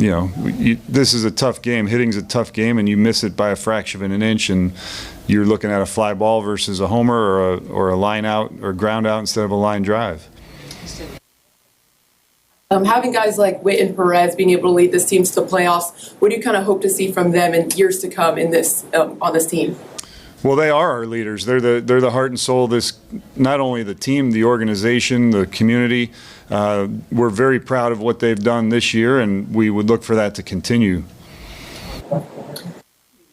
this is a tough game. Hitting's a tough game, and you miss it by a fraction of an inch, and you're looking at a fly ball versus a homer or a line out or ground out instead of a line drive. Having guys like Witt and Perez being able to lead this team to the playoffs, what do you kind of hope to see from them in years to come in this on this team? Well, they are our leaders. They're the heart and soul of this, not only the team, the organization, the community. We're very proud of what they've done this year, and we would look for that to continue.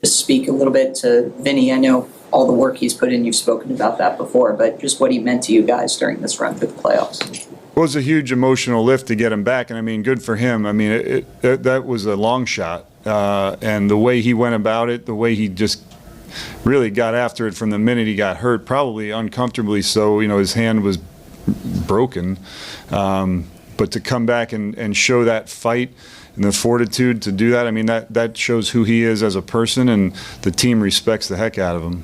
Just speak a little bit to Vinny. I know all the work he's put in. You've spoken about that before, but just what he meant to you guys during this run through the playoffs. It was a huge emotional lift to get him back, and I mean, good for him. I mean, that was a long shot, and the way he went about it, the way he just really got after it from the minute he got hurt, probably uncomfortably so. His hand was broken, but to come back and show that fight and the fortitude to do that, I mean, that shows who he is as a person, and the team respects the heck out of him.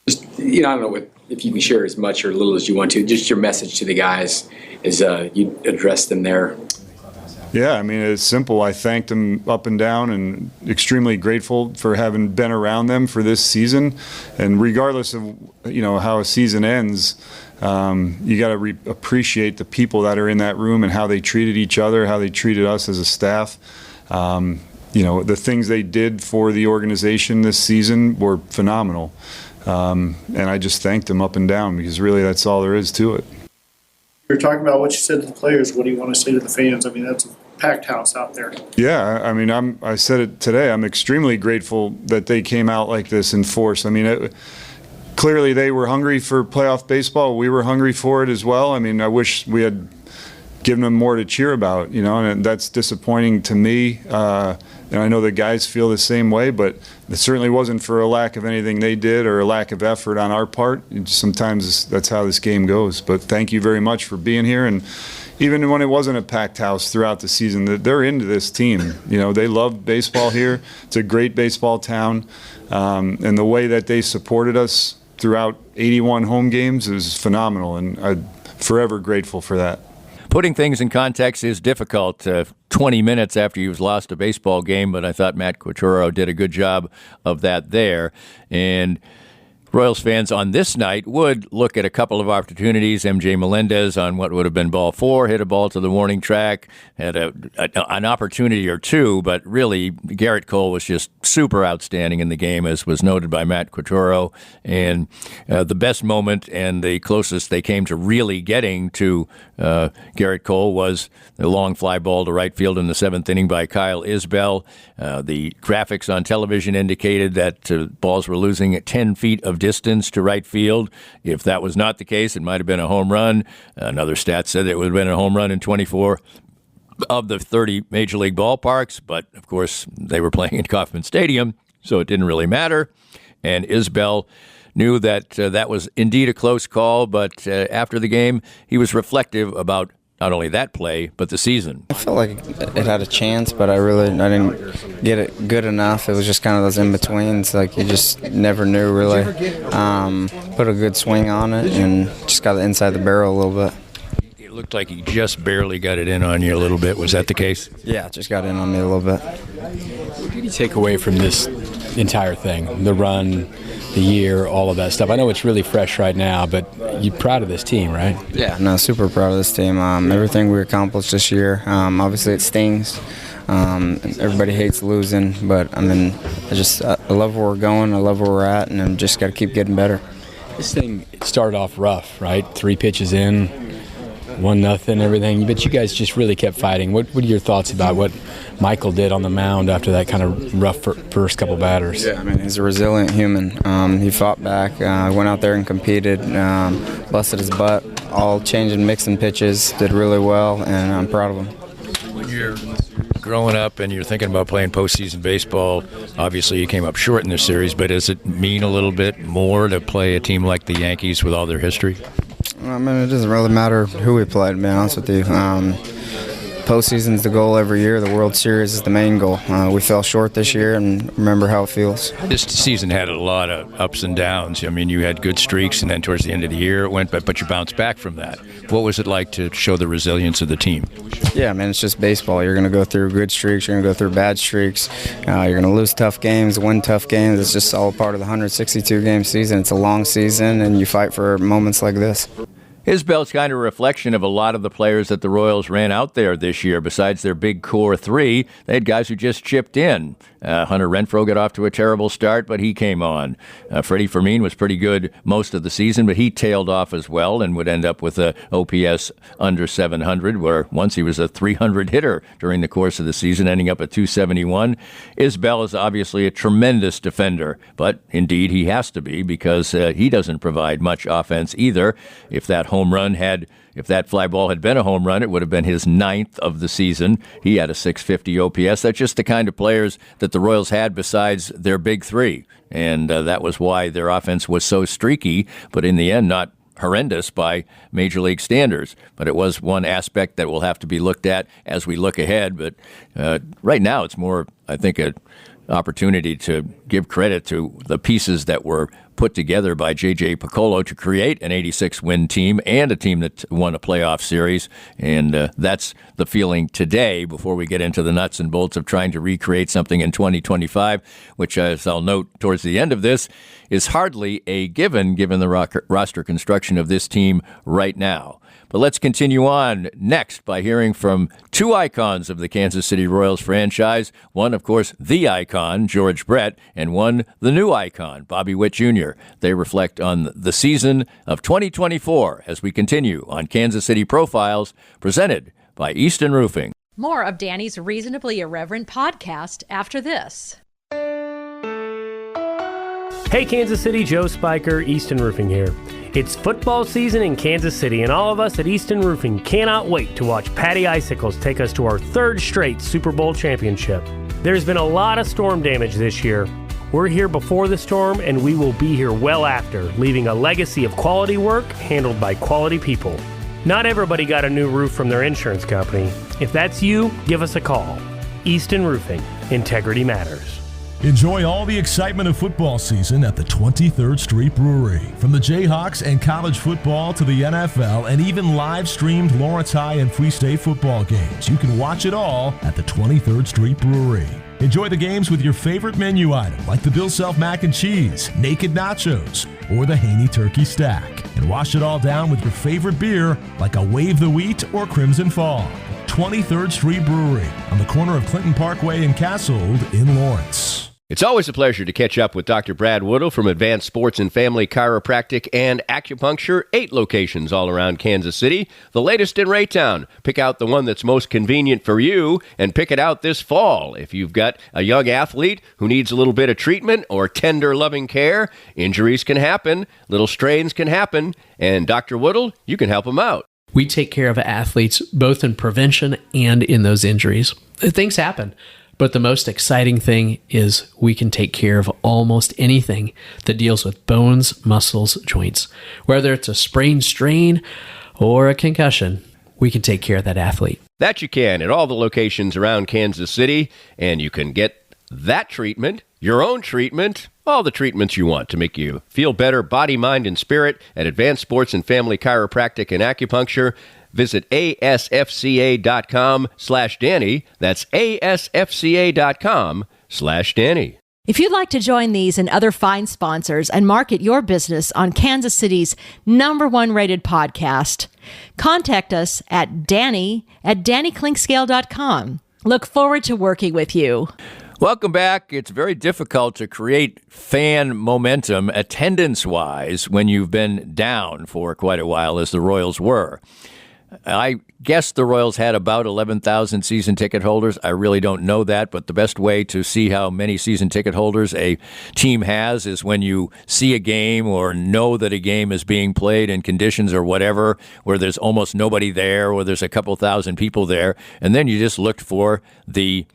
Just, I don't know if you can share as much or little as you want to, just your message to the guys as you address them there. Yeah, I mean, it's simple. I thanked them up and down and extremely grateful for having been around them for this season. And regardless of, how a season ends, you got to appreciate the people that are in that room and how they treated each other, how they treated us as a staff. The things they did for the organization this season were phenomenal. And I just thanked them up and down because really that's all there is to it. You're talking about what you said to the players. What do you want to say to the fans? I mean, that's a packed house out there. Yeah, I mean, I said it today. I'm extremely grateful that they came out like this in force. I mean, clearly they were hungry for playoff baseball. We were hungry for it as well. I mean, I wish we had given them more to cheer about, and that's disappointing to me. And I know the guys feel the same way, but it certainly wasn't for a lack of anything they did or a lack of effort on our part. Sometimes that's how this game goes. But thank you very much for being here. And even when it wasn't a packed house throughout the season, they're into this team. They love baseball here. It's a great baseball town. And the way that they supported us throughout 81 home games is phenomenal. And I'm forever grateful for that. Putting things in context is difficult 20 minutes after you've lost a baseball game, but I thought Matt Quatroro did a good job of that there. And Royals fans on this night would look at a couple of opportunities. MJ Melendez on what would have been ball 4, hit a ball to the warning track, had an opportunity or two, but really Garrett Cole was just super outstanding in the game, as was noted by Matt Quatroro. And the best moment and the closest they came to really getting to Garrett Cole was the long fly ball to right field in the 7th inning by Kyle Isbel. The graphics on television indicated that balls were losing at 10 feet of distance to right field. If that was not the case, it might have been a home run. Another stat said it would have been a home run in 24 of the 30 major league ballparks, but of course they were playing in Kauffman Stadium, so it didn't really matter. And Isbel knew that that was indeed a close call, but after the game, he was reflective about not only that play, but the season. I felt like it had a chance, but I didn't get it good enough. It was just kind of those in-betweens, like you just never knew really. Put a good swing on it and just got it inside the barrel a little bit. It looked like he just barely got it in on you a little bit. Was that the case? Yeah, it just got in on me a little bit. What did you take away from this entire thing, the run, the year, all of that stuff? I know it's really fresh right now, but you're proud of this team, right? Yeah, no, super proud of this team. Everything we accomplished this year, obviously it stings. Everybody hates losing, but I mean, I love where we're going, I love where we're at, and I'm just got to keep getting better. This thing started off rough, right? 3 pitches in, 1-0, everything. But you guys just really kept fighting. What are your thoughts about what Michael did on the mound after that kind of rough first couple batters? Yeah, I mean, he's a resilient human. He fought back, went out there and competed, busted his butt, all changing, mixing pitches, did really well, and I'm proud of him. When you're growing up and you're thinking about playing postseason baseball, obviously you came up short in this series, but does it mean a little bit more to play a team like the Yankees with all their history? I mean, it doesn't really matter who we play, to be honest with you. postseason's the goal every year. The World Series is the main goal. We fell short this year, and remember how it feels. This season had a lot of ups and downs. I mean, you had good streaks, and then towards the end of the year it went, but you bounced back from that. What was it like to show the resilience of the team? Yeah, man, it's just baseball. You're going to go through good streaks. You're going to go through bad streaks. You're going to lose tough games, win tough games. It's just all part of the 162-game season. It's a long season, and you fight for moments like this. Isbel's kind of a reflection of a lot of the players that the Royals ran out there this year. Besides their big core three, they had guys who just chipped in. Hunter Renfroe got off to a terrible start, but he came on. Freddie Fermin was pretty good most of the season, but he tailed off as well and would end up with a OPS under 700, where once he was a 300 hitter during the course of the season, ending up at 271. Isbel is obviously a tremendous defender, but indeed he has to be because he doesn't provide much offense either. If that fly ball had been a home run, it would have been his 9th of the season. He had a 650 OPS. That's just the kind of players that the Royals had besides their big three. And that was why their offense was so streaky, but in the end, not horrendous by Major League standards. But it was one aspect that will have to be looked at as we look ahead. But right now, it's more, I think, an opportunity to give credit to the pieces that were put together by J.J. Piccolo to create an 86-win team and a team that won a playoff series. And that's the feeling today before we get into the nuts and bolts of trying to recreate something in 2025, which, as I'll note towards the end of this, is hardly a given the roster construction of this team right now. But let's continue on next by hearing from two icons of the Kansas City Royals franchise. One, of course, the icon, George Brett, and one, the new icon, Bobby Witt Jr. They reflect on the season of 2024 as we continue on Kansas City Profiles, presented by Easton Roofing. More of Danny's Reasonably Irreverent podcast after this. Hey Kansas City, Joe Spiker, Easton Roofing here. It's football season in Kansas City, and all of us at Easton Roofing cannot wait to watch Patty Icicles take us to our third straight Super Bowl championship. There's been a lot of storm damage this year. We're here before the storm, and we will be here well after, leaving a legacy of quality work handled by quality people. Not everybody got a new roof from their insurance company. If that's you, give us a call. Easton Roofing. Integrity matters. Enjoy all the excitement of football season at the 23rd Street Brewery. From the Jayhawks and college football to the NFL and even live-streamed Lawrence High and Free State football games, you can watch it all at the 23rd Street Brewery. Enjoy the games with your favorite menu item like the Bill Self Mac and Cheese, Naked Nachos, or the Haney Turkey Stack. And wash it all down with your favorite beer like a Wave the Wheat or Crimson Fog. 23rd Street Brewery on the corner of Clinton Parkway and Cassold in Lawrence. It's always a pleasure to catch up with Dr. Brad Woodle from Advanced Sports and Family Chiropractic and Acupuncture, 8 locations all around Kansas City, the latest in Raytown. Pick out the one that's most convenient for you and pick it out this fall. If you've got a young athlete who needs a little bit of treatment or tender, loving care, injuries can happen, little strains can happen, and Dr. Woodle, you can help them out. We take care of athletes both in prevention and in those injuries. Things happen. But the most exciting thing is we can take care of almost anything that deals with bones, muscles, joints. Whether it's a sprain, strain, or a concussion, we can take care of that athlete. That you can at all the locations around Kansas City, and you can get that treatment, your own treatment, all the treatments you want to make you feel better, body, mind, and spirit at Advanced Sports and Family Chiropractic and Acupuncture. Visit asfca.com/Danny. That's asfca.com/Danny. If you'd like to join these and other fine sponsors and market your business on Kansas City's #1 rated podcast, contact us at Danny@DannyKlinkscale.com. Look forward to working with you. Welcome back. It's very difficult to create fan momentum attendance-wise when you've been down for quite a while, as the Royals were. I guess the Royals had about 11,000 season ticket holders. I really don't know that, but the best way to see how many season ticket holders a team has is when you see a game or know that a game is being played in conditions or whatever where there's almost nobody there or there's a couple thousand people there, and then you just looked for the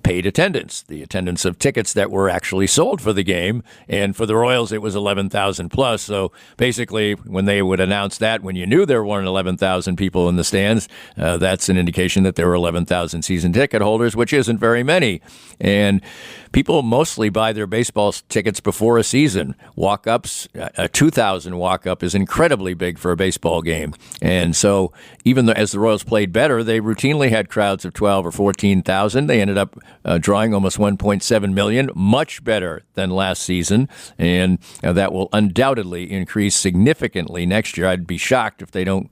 paid attendance, the attendance of tickets that were actually sold for the game. And for the Royals, it was 11,000 plus. So basically, when they would announce that, when you knew there weren't 11,000 people in the stands, that's an indication that there were 11,000 season ticket holders, which isn't very many. And people mostly buy their baseball tickets before a season. Walk-ups, a 2,000 walk-up is incredibly big for a baseball game. And so even though as the Royals played better, they routinely had crowds of 12 or 14,000. They ended up drawing almost 1.7 million, much better than last season. And that will undoubtedly increase significantly next year. I'd be shocked if they don't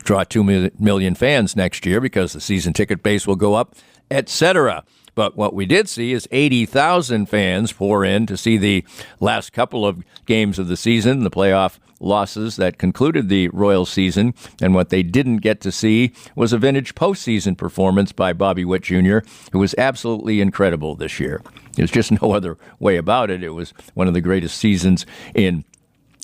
draw 2 million fans next year because the season ticket base will go up, etc. But what we did see is 80,000 fans pour in to see the last couple of games of the season, the playoff losses that concluded the Royals season. And what they didn't get to see was a vintage postseason performance by Bobby Witt Jr., who was absolutely incredible this year. There's just no other way about it. It was one of the greatest seasons in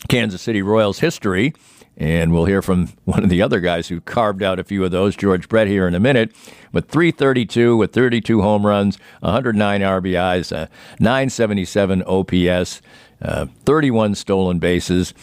Kansas City Royals history. And we'll hear from one of the other guys who carved out a few of those, George Brett, here in a minute, with 332, with 32 home runs, 109 RBIs, 977 OPS, 31 stolen bases,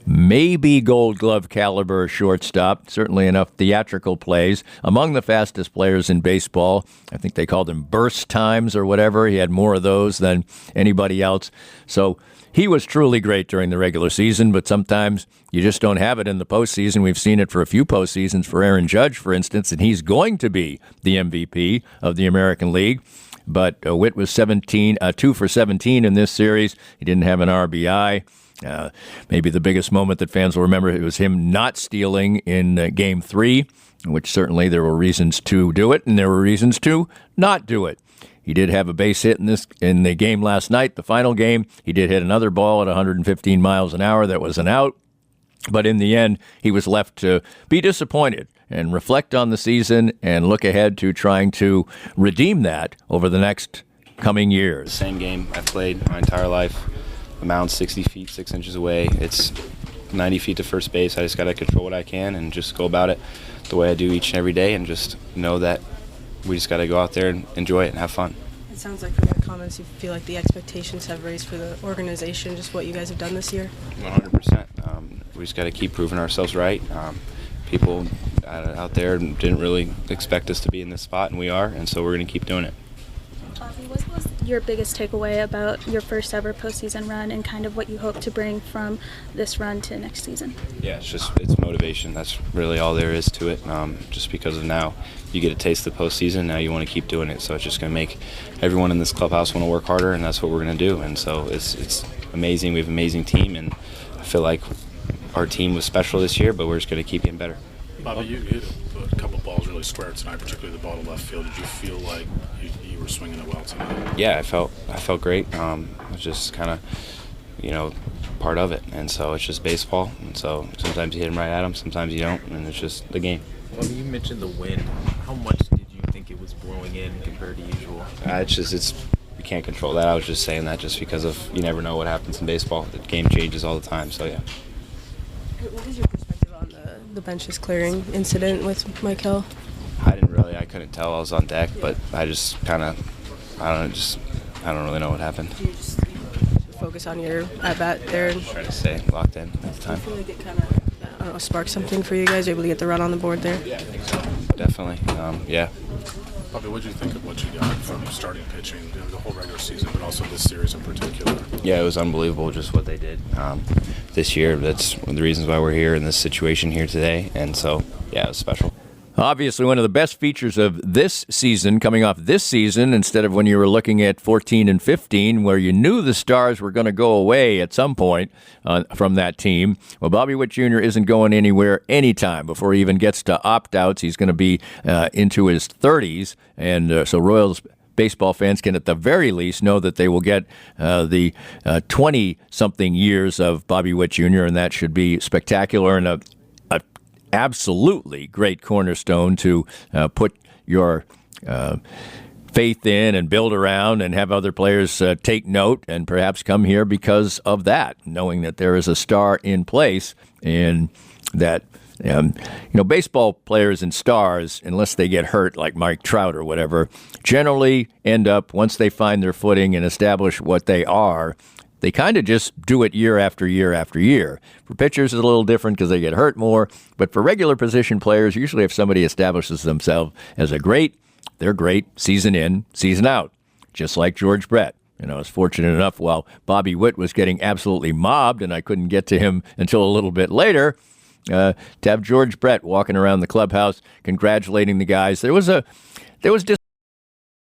maybe Gold Glove caliber shortstop, certainly enough theatrical plays, among the fastest players in baseball. I think they called him burst times or whatever. He had more of those than anybody else. So he was truly great during the regular season, but sometimes you just don't have it in the postseason. We've seen it for a few postseasons for Aaron Judge, for instance, and he's going to be the MVP of the American League. But Witt was 2 for 17 in this series. He didn't have an RBI. Maybe the biggest moment that fans will remember, it was him not stealing in Game 3, which certainly there were reasons to do it, and there were reasons to not do it. He did have a base hit in the game last night, the final game. He did hit another ball at 115 miles an hour that was an out. But in the end, he was left to be disappointed and reflect on the season and look ahead to trying to redeem that over the next coming years. Same game I've played my entire life. The mound's 60 feet, 6 inches away. It's 90 feet to first base. I just got to control what I can and just go about it the way I do each and every day and just know that we just got to go out there and enjoy it and have fun. It sounds like from your comments you feel like the expectations have raised for the organization, just what you guys have done this year. 100%. We just got to keep proving ourselves right. People out there didn't really expect us to be in this spot, and we are, and so we're going to keep doing it. What was your biggest takeaway about your first ever postseason run and kind of what you hope to bring from this run to next season? Yeah, it's motivation. That's really all there is to it. Just because of now you get a taste of the postseason, now you want to keep doing it. So it's just going to make everyone in this clubhouse want to work harder, and that's what we're going to do. And so it's amazing. We have an amazing team, and I feel like our team was special this year, but we're just going to keep getting better. Bobby, you hit a couple balls really square tonight, particularly the ball to left field. Did you feel like you were swinging it well tonight? Yeah, I felt great. It was just kind of, part of it. And so it's just baseball. And so sometimes you hit them right at them, sometimes you don't, and it's just the game. Well, you mentioned the wind. How much did you think it was blowing in compared to usual? You can't control that. I was just saying that just because of you never know what happens in baseball. The game changes all the time, so yeah. What was your perspective on the benches clearing incident with Mike Hill? I couldn't tell. I was on deck, but I just kind of, I don't really know what happened. Did you just focus on your at-bat there? Try to stay locked in at the time. I feel like it kind of, sparked something for you guys, able to get the run on the board there? Yeah, I think so. Definitely, yeah. Bobby, what did you think of what you got from starting pitching, the whole regular season, but also this series in particular? Yeah, it was unbelievable just what they did this year. That's one of the reasons why we're here in this situation here today. And so, yeah, it was special. Obviously, one of the best features of this season, coming off this season, instead of when you were looking at 14 and 15, where you knew the stars were going to go away at some point from that team. Well, Bobby Witt Jr. isn't going anywhere anytime before he even gets to opt-outs. He's going to be into his 30s, and so Royals baseball fans can at the very least know that they will get the 20-something years of Bobby Witt Jr., and that should be spectacular and a absolutely great cornerstone to put your faith in and build around and have other players take note and perhaps come here because of that, knowing that there is a star in place and that Baseball players and stars, unless they get hurt like Mike Trout or whatever, generally end up, once they find their footing and establish what they are, they kind of just do it year after year after year. For pitchers, it's a little different because they get hurt more. But for regular position players, usually if somebody establishes themselves as a great, they're great season in, season out, just like George Brett. I was fortunate enough while Bobby Witt was getting absolutely mobbed, and I couldn't get to him until a little bit later, to have George Brett walking around the clubhouse congratulating the guys. There was